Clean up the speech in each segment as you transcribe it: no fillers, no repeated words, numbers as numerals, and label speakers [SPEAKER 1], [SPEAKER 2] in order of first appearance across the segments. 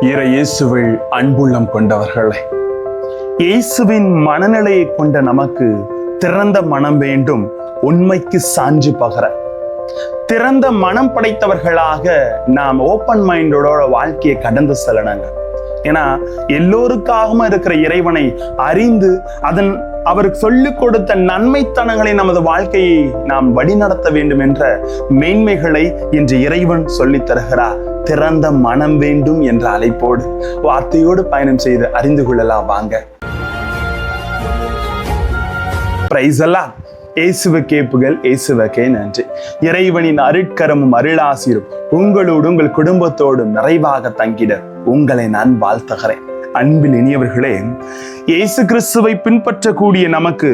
[SPEAKER 1] இயேசுவில் அன்புள்ளம் கொண்டவர்களே, இயேசுவின் மனநிலையை கொண்ட நமக்கு திறந்த மனம் வேண்டும். உண்மைக்கு சான்று பகர திறந்த மனம் படைத்தவர்களாக நாம் ஓப்பன் மைண்டோட வாழ்க்கையை கடந்து செல்லணுங்க. ஏன்னா எல்லோருக்காகவும் இருக்கிற இறைவனை அறிந்து அவருக்கு சொல்லிக் கொடுத்த நன்மைத்தனங்களை நமது வாழ்க்கையை நாம் வழிநடத்த வேண்டும் என்ற மேன்மைகளை இன்று இறைவன் சொல்லித் தருகிறார். திறந்த மனம் வேண்டும் என்ற அழைப்போடு வார்த்தையோடு பயணம் செய்து அறிந்து கொள்ளலாம் வாங்க. பிரைஸ் எல்லாம். இயேசுவுக்கே புகழ், இயேசுவுக்கே நன்றி. இறைவனின் அருட்கரமும் அருளாசிரும் உங்களோடு உங்கள் குடும்பத்தோடும் நிறைவாக தங்கிட உங்களை நான் வாழ்த்துகிறேன். அன்பில் இனியவர்களே, இயேசு கிறிஸ்துவை பின்பற்றக்கூடிய நமக்கு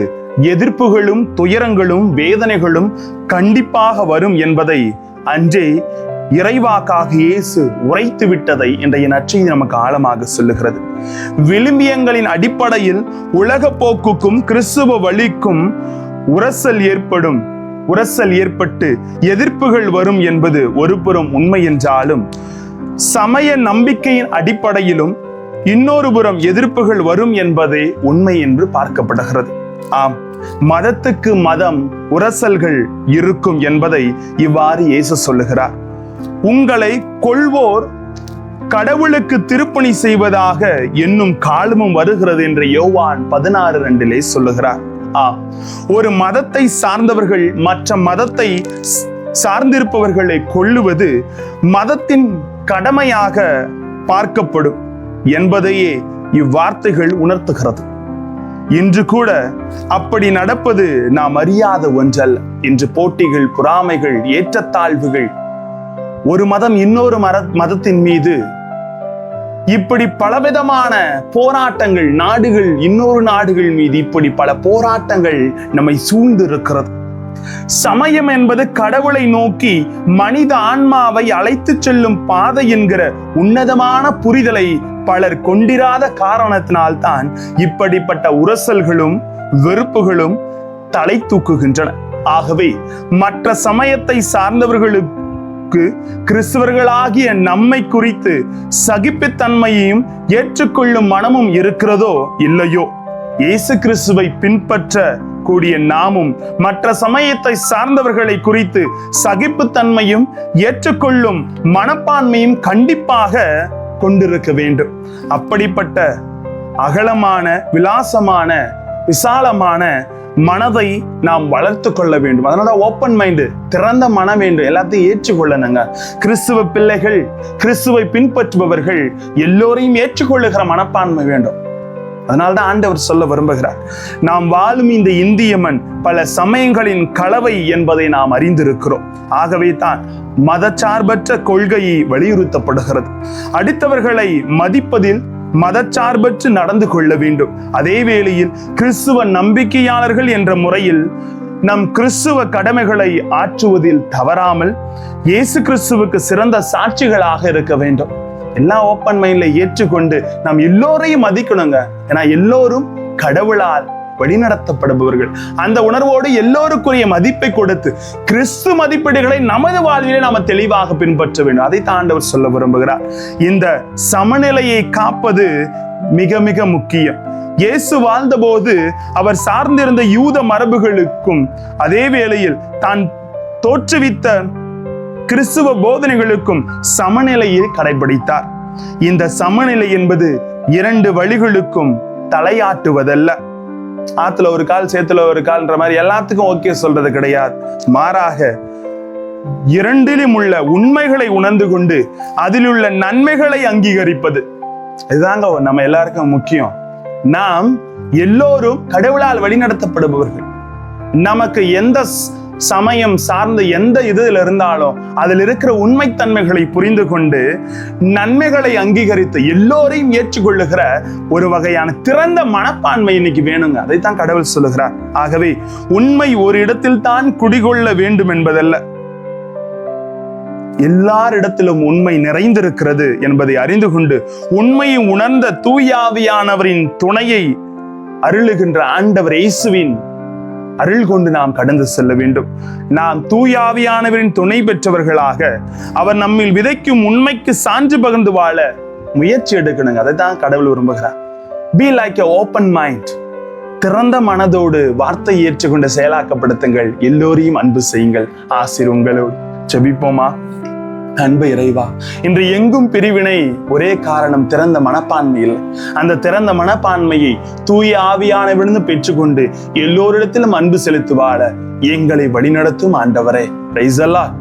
[SPEAKER 1] எதிர்ப்புகளும் துயரங்களும் வேதனைகளும் கண்டிப்பாக வரும் என்பதை அன்றே இறைவாக்காக இயேசு உரைத்து விட்டதை இன்றைய நற்செய்தி நமக்கு ஆழமாக சொல்லுகிறது. விழுமியங்களின் அடிப்படையில் உலக போக்குக்கும் கிறிஸ்துவ வழிக்கும் உரசல் ஏற்பட்டு எதிர்ப்புகள் வரும் என்பது ஒருபுறம் உண்மை என்றாலும், சமய நம்பிக்கையின் அடிப்படையிலும் இன்னொரு புறம் எதிர்ப்புகள் வரும் என்பதே உண்மை என்று பார்க்கப்படுகிறது. ஆம், மதத்துக்கு மதம் உரசல்கள் இருக்கும் என்பதை இவ்வாறு இயேசு சொல்லுகிறார். உங்களை கொள்வோர் கடவுளுக்கு திருப்பணி செய்வதாக என்னும் காலமும் வருகிறது என்று யோவான் 16:2 சொல்லுகிறார். ஒரு மதத்தை சார்ந்தவர்கள் மற்ற மதத்தை சார்ந்திருப்பவர்களை கொல்லுவது மதத்தின் கடமையாக பார்க்கப்படும் என்பதையே இவ்வார்த்தைகள் உணர்த்துகிறது. இன்று கூட அப்படி நடப்பது நாம் அறியாத ஒன்றல்ல. இன்று போட்டிகள், பொறாமைகள், ஏற்றத்தாழ்வுகள், ஒரு மதம் இன்னொரு மதத்தின் மீது இப்படி பலவிதமான போராட்டங்கள், நாடுகள் இன்னொரு நாடுகள் மீது இப்படி பல போராட்டங்கள் நம்மை சூழ்ந்து இருக்கிறது. சமயம் என்பது கடவுளை நோக்கி மனித ஆன்மாவை அழைத்து செல்லும் பாதை என்கிற உன்னதமான புரிதலை பலர் கொண்டிராத காரணத்தினால்தான் இப்படிப்பட்ட உரசல்களும் வெறுப்புகளும் தலை தூக்குகின்றன. ஆகவே மற்ற சமயத்தை சார்ந்தவர்களுக்கு கிறிஸ்தவர்களாகிய நம்மை குறித்து சகிப்புத்தன்மையையும் ஏற்றுக்கொள்ளும் மனமும் இருக்கிறதோ இல்லையோ, இயேசு கிறிஸ்துவை பின்பற்ற கூடிய நாமும் மற்ற சமயத்தை சார்ந்தவர்களை குறித்து சகிப்புத்தன்மையும் ஏற்றுக்கொள்ளும் மனப்பான்மையும் கண்டிப்பாக கொண்டிருக்க வேண்டும். அப்படிப்பட்ட அகலமான, விலாசமான, விசாலமான மனதை நாம் வளர்த்து கொள்ள வேண்டும். அதனால ஓப்பன் மைண்டு, திறந்த மனம் வேண்டும். எல்லாத்தையும் ஏற்றுக்கொள்ளணுங்க. கிறிஸ்துவ பிள்ளைகள், கிறிஸ்துவை பின்பற்றுபவர்கள் எல்லோரையும் ஏற்றுக்கொள்ளுகிற மனப்பான்மை வேண்டும். அதனால்தான் ஆண்டவர் சொல்ல விரும்புகிறார், நாம் வாழும் இந்த இந்திய மண் பல சமயங்களின் கலவை என்பதை நாம் அறிந்திருக்கிறோம். ஆகவே தான் மதச்சார்பற்ற கொள்கையை வலியுறுத்தப்படுகிறது. அடுத்தவர்களை மதிப்பதில் மதச்சார்பற்று நடந்து கொள்ள வேண்டும். அதே வேளையில் கிறிஸ்துவ நம்பிக்கையாளர்கள் என்ற முறையில் நம் கிறிஸ்துவ கடமைகளை ஆற்றுவதில் தவறாமல் இயேசு கிறிஸ்துவுக்கு சிறந்த சாட்சிகளாக இருக்க வேண்டும். எல்லாம் ஓப்பன் மைண்ட்ல ஏற்றுக்கொண்டு நாம் எல்லோரையும் மதிக்கணுங்க. ஏன்னா எல்லோரும் கடவுளால் வழிநடத்தப்படுபவர்கள். அந்த உணர்வோடு எல்லோருக்குரிய மதிப்பை கொடுத்து கிறிஸ்து மதிப்பீடுகளை நமது வாழ்விலே நாம தெளிவாக பின்பற்ற வேண்டும். அதை ஆண்டவர் சொல்ல விரும்புகிறார். இந்த சமநிலையை காப்பது மிக மிக முக்கியம். இயேசு வாழ்ந்தபோது அவர் சார்ந்திருந்த யூத மரபுகளுக்கும் அதே வேளையில் தான் தோற்றுவித்த கிறிஸ்துவ போதனைகளுக்கும் சமநிலையில் கடைபிடித்தார். இந்த சமநிலை என்பது இரண்டு வழிகளுக்கும் தலையாட்டுவதல்ல. ஆத்துல ஒரு கால் சேத்துல ஒரு கால்ன்ற மாதிரி எல்லாத்துக்கும் ஓகே சொல்றது கிடையாது. மாறாக இரண்டிலும் உள்ள உண்மைகளை உணர்ந்து கொண்டு அதில் உள்ள நன்மைகளை அங்கீகரிப்பது, இதுதாங்க நம்ம எல்லாருக்கும் முக்கியம். நாம் எல்லோரும் கடவுளால் வழிநடத்தப்படுபவர்கள். நமக்கு எந்த சமயம் சார்ந்த எந்த இதுல இருந்தாலும் அதில் இருக்கிற உண்மைத்தன்மைகளை புரிந்து கொண்டு நன்மைகளை அங்கீகரித்து எல்லோரையும் ஏற்றுக்கொள்ளுகிற ஒரு வகையான திறந்த மனப்பான்மை இன்னைக்கு வேணுங்க. அதைத்தான் கடவுள் சொல்லுகிறார். ஆகவே உண்மை ஒரு இடத்தில் தான் குடிகொள்ள வேண்டும் என்பதல்ல, எல்லாரிடத்திலும் உண்மை நிறைந்திருக்கிறது என்பதை அறிந்து கொண்டு உண்மையை உணர்ந்த தூயாவியானவரின் துணையை அருளுகின்ற ஆண்டவர் இயேசுவின் அருள் கொண்டு நாம் கடந்து செல்ல வேண்டும். நாம் தூயாவியானவரின் துணை பெற்றவர்களாக அவர் நம்மில் விதைக்கும் உண்மைக்கு சான்று பகிர்ந்து வாழ முயற்சி எடுக்கணுங்க. அதை தான் கடவுள் விரும்புகிறார். Be like a open mind. திறந்த மனதோடு வார்த்தை ஏற்றுக்கொண்டு செயலாக்கப்படுத்துங்கள். எல்லோரையும் அன்பு செய்யுங்கள். ஆசீர் உங்களோடு. ஜெபிப்போமா. அன்பு இறைவா, இன்று எங்கும் பிரிவினை, ஒரே காரணம் திறந்த மனப்பான்மை இல்லை. அந்த திறந்த மனப்பான்மையை தூய ஆவியானவரிடம் பெற்றுக்கொண்டு எல்லோரிடத்திலும் அன்பு செலுத்தி வாழ எங்களை வழிநடத்தும் ஆண்டவரே. Praise the Lord.